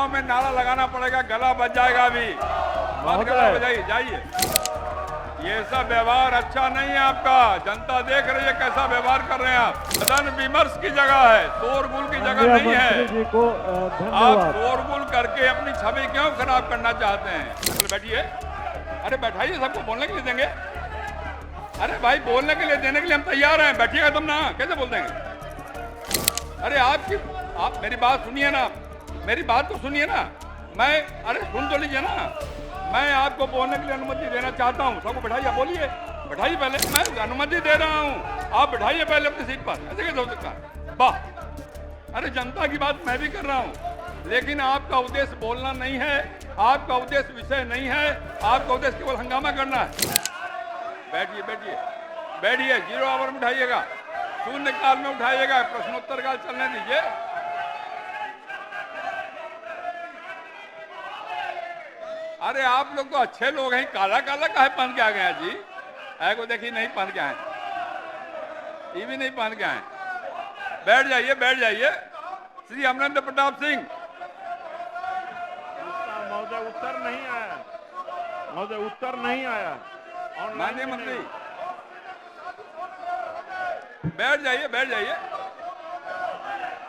चुनाव में नारा लगाना पड़ेगा, गला बच जाएगा अभी। मत गला बजाइए, जाइए। ये सब व्यवहार अच्छा नहीं है आपका। जनता देख रही है कैसा व्यवहार कर रहे हैं आप। सदन विमर्श की जगह है, शोरगुल की जगह नहीं है। जी को आप शोरगुल करके अपनी छवि क्यों खराब करना चाहते हैं? चलो बैठिए। अरे बैठाइए, सबको बोलने के लिए देंगे। अरे भाई, बोलने के लिए देने के लिए हम तैयार हैं। बैठिएगा तुम ना, कैसे बोल देंगे? अरे आप मेरी बात सुनिए ना, मेरी बात तो सुनिए ना। अरे सुन तो लीजिए ना। मैं आपको बोलने के लिए अनुमति देना चाहता हूँ। सबको बैठाइए, बोलिए। बैठाइए पहले, मैं अनुमति दे रहा हूँ। आप बैठाइए पहले अपनी सीट पर। ऐसे कैसे हो सकता है? वाह! अरे जनता की बात मैं भी कर रहा हूँ, लेकिन आपका उद्देश्य बोलना नहीं है, आपका उद्देश्य विषय नहीं है, आपका उद्देश्य केवल हंगामा करना है। बैठिए बैठिए बैठिए। 0 आवर में उठाइएगा, शून्य काल में उठाइएगा, प्रश्नोत्तर काल चलने दीजिए। अरे आप लोग तो अच्छे लोग हैं, काला काला काहे पहन के आ गए हैं जी? ऐ को देखिए, नहीं पहन के आए, ये भी नहीं पहन के आए। बैठ जाइए, बैठ जाइए। श्री अमरेंद्र प्रताप सिंह। महोदय उत्तर नहीं आया, महोदय उत्तर नहीं आया। माननीय मंत्री, बैठ जाइए, बैठ जाइए।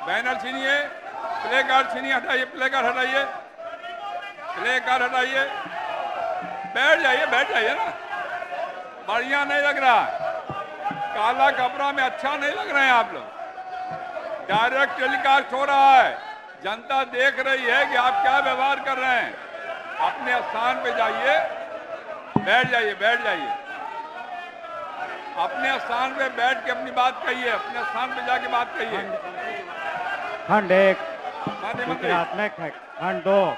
बैनर छीनिए, प्ले कार्ड छीनिए, हटाइए, प्ले कार्ड हटाइए, प्ले कार्ड हटाइए। बैठ जाइए, बैठ जाइए ना। बढ़िया नहीं लग रहा, काला कपड़ा में अच्छा नहीं लग रहे हैं आप लोग। डायरेक्ट टेलीकास्ट हो रहा है, जनता देख रही है कि आप क्या व्यवहार कर रहे हैं। अपने स्थान पे जाइए, बैठ जाइए, बैठ जाइए। अपने स्थान पे बैठ के अपनी बात कहिए, अपने स्थान पे जाके बात कहिए। खंड 1 माननीय मंत्री, स्वीकारात्मक है, खंड 2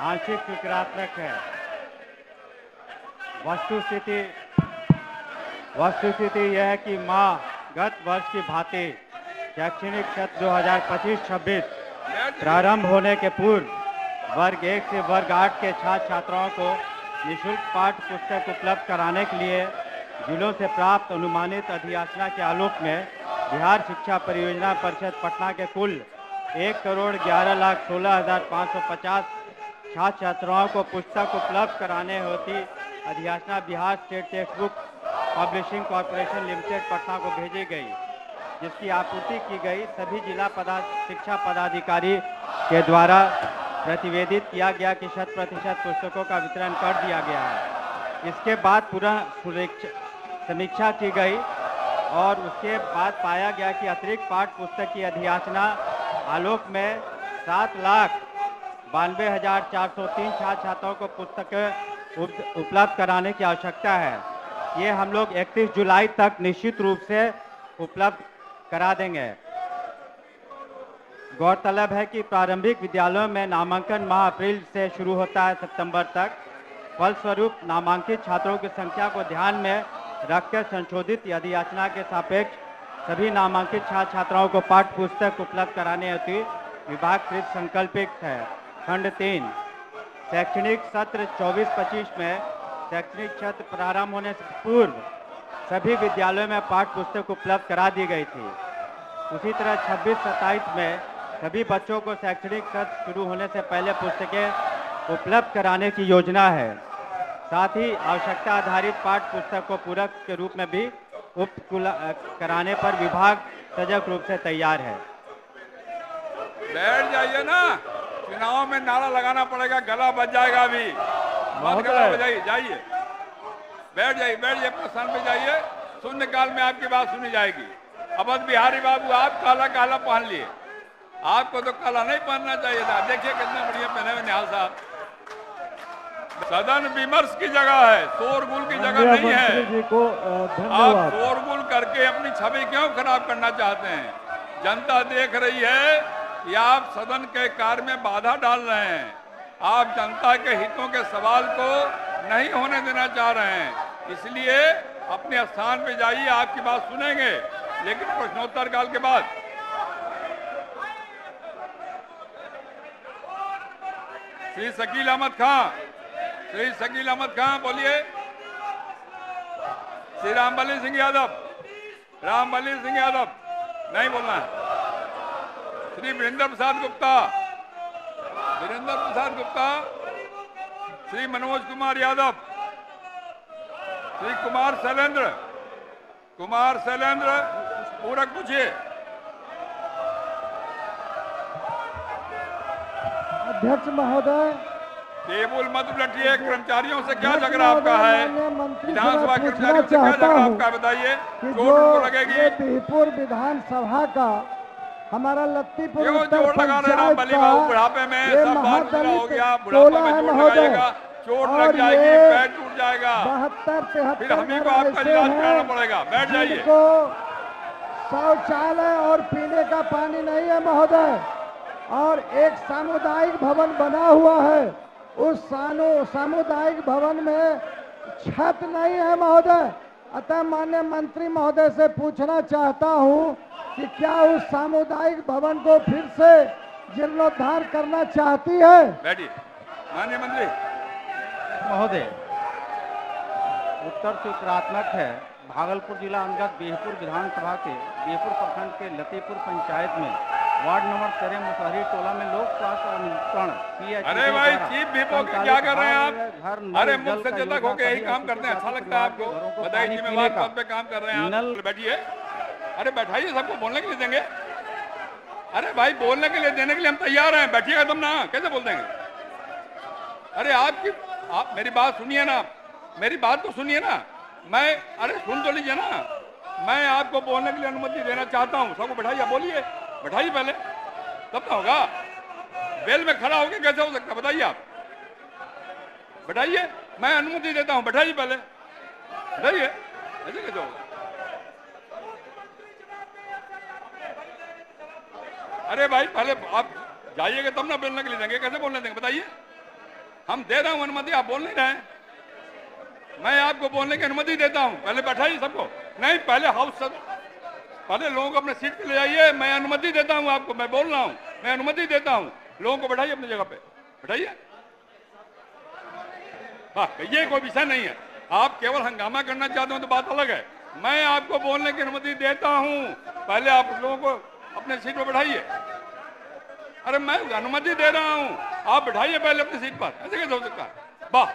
आंशिक स्वीकारात्मक है। वस्तुस्थिति यह है कि गत वर्ष की भांति शैक्षणिक सत्र 2025-26 प्रारंभ होने के पूर्व वर्ग 1 से वर्ग 8 के छात्र छात्राओं को निःशुल्क पाठ्य पुस्तक उपलब्ध कराने के लिए जिलों से प्राप्त अनुमानित अधियाचना के आलोक में बिहार शिक्षा परियोजना परिषद पटना के कुल 1,11,16,550 छात्र छात्राओं को पुस्तक उपलब्ध कराने होती अधियाचना Bihar state text book publishing corporation limited Patna को भेजी गई, जिसकी आपूर्ति की गई। सभी जिला शिक्षा पदाधिकारी के द्वारा प्रतिवेदित किया गया कि 100% पुस्तकों का वितरण कर दिया गया है। इसके बाद पुनः समीक्षा की गई और उसके बाद पाया गया कि अतिरिक्त पाठ्य पुस्तक की अधियाचना आलोक में 7,92,403 छात्र छात्राओं को पुस्तकें उपलब्ध कराने की आवश्यकता है। ये हम लोग 31 जुलाई तक निश्चित रूप से उपलब्ध करा देंगे। गौरतलब है कि प्रारंभिक विद्यालयों में नामांकन माह अप्रैल से शुरू होता है सितंबर तक। फलस्वरूप नामांकित छात्रों की संख्या को ध्यान में रखकर संशोधित अधियाचना के सापेक्ष सभी नामांकित छात्र छात्राओं को पाठ्य पुस्तक उपलब्ध कराने हेतु विभाग कृत संकल्पित है। खंड 3 शैक्षणिक सत्र 24-25 में शैक्षणिक सत्र प्रारंभ होने से पूर्व सभी विद्यालयों में पाठ्य पुस्तक उपलब्ध करा दी गई थी। उसी तरह 26-27 में सभी बच्चों को शैक्षणिक सत्र शुरू होने से पहले पुस्तकें उपलब्ध कराने की योजना है। साथ ही आवश्यकता आधारित पाठ्य पुस्तक को पूरक के रूप में भी उपलब्ध कराने पर विभाग सजग रूप से तैयार है। बैठ जाइए ना। चुनाव में नारा लगाना पड़ेगा, गला बच जाएगा अभी। मत गला बजाइए, जाइए। बैठ जाइए, बैठ जाइए, अपने स्थान पे जाइए। शून्य काल में आपकी बात सुनी जाएगी। अवध बिहारी बाबू, आप काला काला पहन लिए, आपको तो काला नहीं पहनना चाहिए था। देखिए कितना बढ़िया पहने हुए निहाल साहब। सदन विमर्श की जगह है, शोरगुल की जगह नहीं है। जी को आप शोरगुल करके अपनी छवि क्यों खराब करना चाहते हैं? जनता देख रही है कि आप सदन के कार्य में बाधा डाल रहे हैं। आप जनता के हितों के सवाल को नहीं होने देना चाह रहे हैं। इसलिए अपने स्थान पे जाइए, आपकी बात सुनेंगे, लेकिन प्रश्नोत्तर काल के बाद। श्री शकील अहमद खां, श्री शकील अहमद खां बोलिए। श्री रामबली सिंह यादव, रामबली सिंह यादव नहीं बोलना है। श्री वीरेंद्र प्रसाद गुप्ता, वीरेंद्र प्रसाद गुप्ता, श्री मनोज कुमार यादव, श्री कुमार शैलेंद्र पूरक पूछिए। अध्यक्ष महोदय, टेबल मत उलटिए। कर्मचारियों से क्या झगड़ा आपका है? मंत्री विधानसभा से कर्मचारियों से क्या चाहता झगड़ा हूं आपका बताइए। कि चोट उनको जो लगेगी। ये बिहपुर विधानसभा का हमारा लत्तीपुर क्यों उत्तर चोट लगा रहे हैं? पंचायत बली का बाबू बुढ़ापे में ये सब बात पूरा हो महादलित गया, बुढ़ापा टोला में है चोट महोदय, लगाइएगा, चोट और लग जाएगी, ये पैर टूट जाएगा, 72-73 फिर हमी को आपका इलाज कराना पड़ेगा। बैठ जाइए। जिनको शौचालय और पीने का पानी नहीं है महोदय, और एक सामुदायिक भवन बना हुआ है, उस सामुदायिक भवन में छत नहीं है महोदय। अतः माननीय मंत्री महोदय से पूछना चाहता हूं कि क्या उस सामुदायिक भवन को फिर से जीर्णोद्धार करना चाहती है? बैठिए माननीय मंत्री। महोदय, उत्तर सूचनात्मक है। भागलपुर जिला अंतर्गत बिहपुर विधानसभा के बिहपुर प्रखंड के लतीपुर पंचायत में वार्ड नंबर 13 मुसहरी टोला में लोक स्वास्थ्य अनुकरण PHCD अरे भाई द्वारा चीफ भी हो के क्या कर रहे हैं आप? अरे मुख से जतक होके यही काम करते हैं। अच्छा लगता है आपको? बताइए, जिम्मेवार पद पे काम कर रहे हैं आप। बैठिए। अरे बैठाइए, सबको बोलने के लिए देंगे। अरे भाई बोलने के लिए देने के लिए हम तैयार हैं। बैठिएगा तुम ना, कैसे बोल देंगे? अरे आप मेरी बात सुनिए ना, मेरी बात तो सुनिए ना। अरे सुन तो लीजिए ना, मैं आपको बोलने के लिए अनुमति देना चाहता हूं। सबको बैठाइए, बोलिए, बैठाइए पहले, तब तो होगा। बेल में खड़ा होकर कैसे हो सकता है बताइए आप? बैठाइए, मैं अनुमति देता हूं, बैठाइए पहले, बैठाइए, ऐसे कैसे होगा? अरे भाई पहले आप जाइएगा तब ना बोलने के लिए देंगे, कैसे बोलने देंगे बताइए? हम दे रहा हूं अनुमति, आप बोल नहीं रहे हैं। मैं आपको बोलने की अनुमति देता हूं, पहले बैठाइए सबको। नहीं, पहले पहले लोगों को अपने सीट पे ले जाइए। मैं अनुमति देता हूं आपको, मैं बोल रहा हूं, मैं अनुमति देता हूं। लोगों को बैठाइए अपनी जगह पे, बैठाइए। हाँ, ये कोई विषय नहीं है। आप केवल हंगामा करना चाहते हो तो बात अलग है। मैं आपको बोलने की अनुमति देता हूं, पहले आप लोगों को अपने सीट पर बैठाइए। अरे मैं अनुमति दे रहा हूं, आप बैठाइए पहले अपनी सीट पर, ऐसे कैसे हो सकता है? वाह,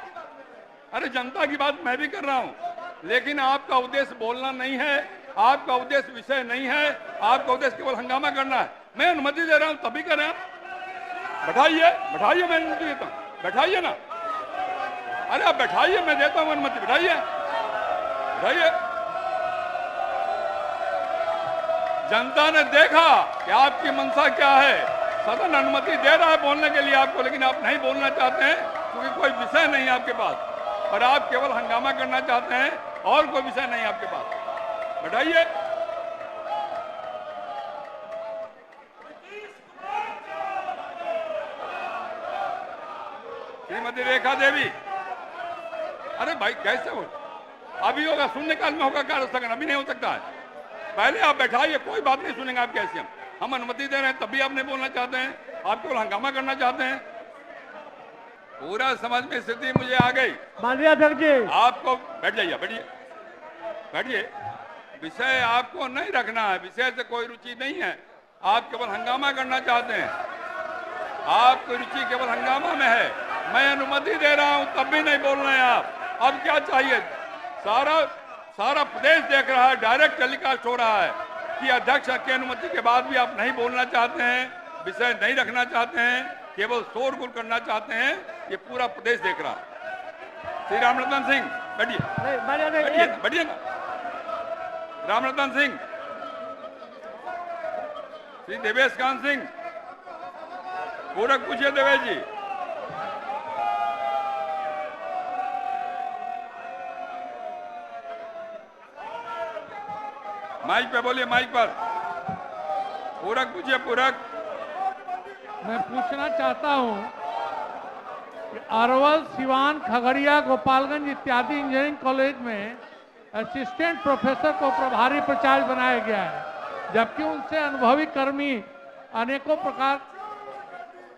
अरे जनता की बात मैं भी कर रहा हूं, लेकिन आपका उद्देश्य बोलना नहीं है, आपका उद्देश्य विषय नहीं है, आपका उद्देश्य केवल हंगामा करना है। मैं अनुमति दे रहा हूं तभी कर रहे हैं आप। बैठाइए, बैठाइए, मैं अनुमति देता हूं, बैठाइए ना। अरे आप बैठाइए, मैं देता हूं अनुमति, बैठाइए, बैठाइए। जनता ने देखा कि आपकी मंशा क्या है। सदन अनुमति दे रहा है बोलने के लिए आपको, लेकिन आप नहीं बोलना चाहते हैं क्योंकि कोई विषय नहीं है आपके पास, और आप केवल हंगामा करना चाहते हैं और कोई विषय नहीं है आपके पास। बैठाइए। श्रीमती रेखा देवी, अरे भाई कैसे हो? अभी होगा, शून्यकाल में होगा कार्य स्थगन, अभी नहीं हो सकता है। पहले आप बैठाइए, कोई बात नहीं सुनेंगे आप कैसे। हम अनुमति दे रहे हैं तभी आप नहीं बोलना चाहते हैं, आप केवल हंगामा करना चाहते हैं। पूरा समझ में स्थिति मुझे आ गई। माननीय अध्यक्ष जी, आपको बैठ जाइए, बैठिए, बैठिए। विषय आपको नहीं रखना है, विषय से कोई रुचि नहीं है, आप केवल हंगामा करना चाहते हैं। आपकी रुचि केवल हंगामा में है। मैं अनुमति दे रहा हूं तब भी नहीं बोल रहे हैं आप। अब क्या चाहिए? सारा प्रदेश देख रहा है, डायरेक्ट टेलीकास्ट हो रहा है कि अध्यक्ष की अनुमति के बाद भी आप नहीं बोलना चाहते हैं, विषय नहीं रखना चाहते हैं, केवल शोरगुल करना चाहते हैं। ये पूरा प्रदेश देख रहा है। श्री रामरतन सिंह, बैठिए, बैठिए, बैठिए ना। रामरतन सिंह, श्री देवेश कांत सिंह, पूरक पूछिए देवेश जी। माइक पे बोलिए, माइक पर। पूरक पूछिए, पूरक। मैं पूछना चाहता हूं कि अरवल, सिवान, खगड़िया, गोपालगंज इत्यादि इंजीनियरिंग कॉलेज में असिस्टेंट प्रोफेसर को प्रभारी प्राचार्य बनाया गया है, जबकि उनसे अनुभवी कर्मी अनेकों प्रकार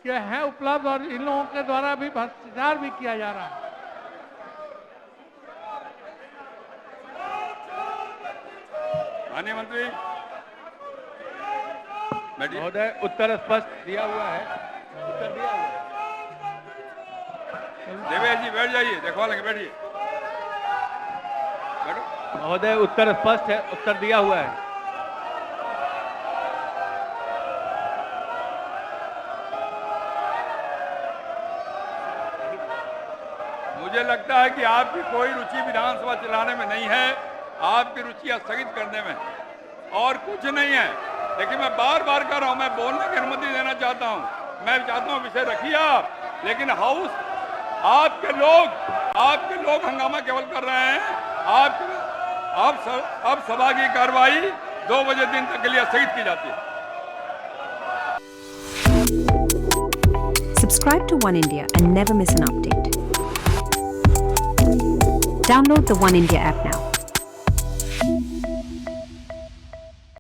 के हैं उपलब्ध, और इन लोगों के द्वारा भी भ्रष्टाचार भी किया जा रहा है। माननीय मंत्री, महोदय, उत्तर स्पष्ट दिया हुआ है, उत्तर दिया हुआ है। देवेश जी बैठ जाइए, देखवा लेंगे, बैठिए, बैठो। महोदय उत्तर स्पष्ट है, उत्तर दिया हुआ है। मुझे लगता है कि आपकी कोई रुचि विधानसभा चलाने में नहीं है, आपकी रुचि स्थगित करने में और कुछ नहीं है। लेकिन मैं बार बार कर रहा हूं, मैं बोलने की अनुमति देना चाहता हूं, मैं चाहता हूं विषय रखिए आप, लेकिन हाउस आपके लोग हंगामा केवल कर रहे हैं। अब सभा की कार्रवाई 2 बजे दिन तक के लिए स्थगित की जाती है। Subscribe to One India and never miss an update. Download the One India app now.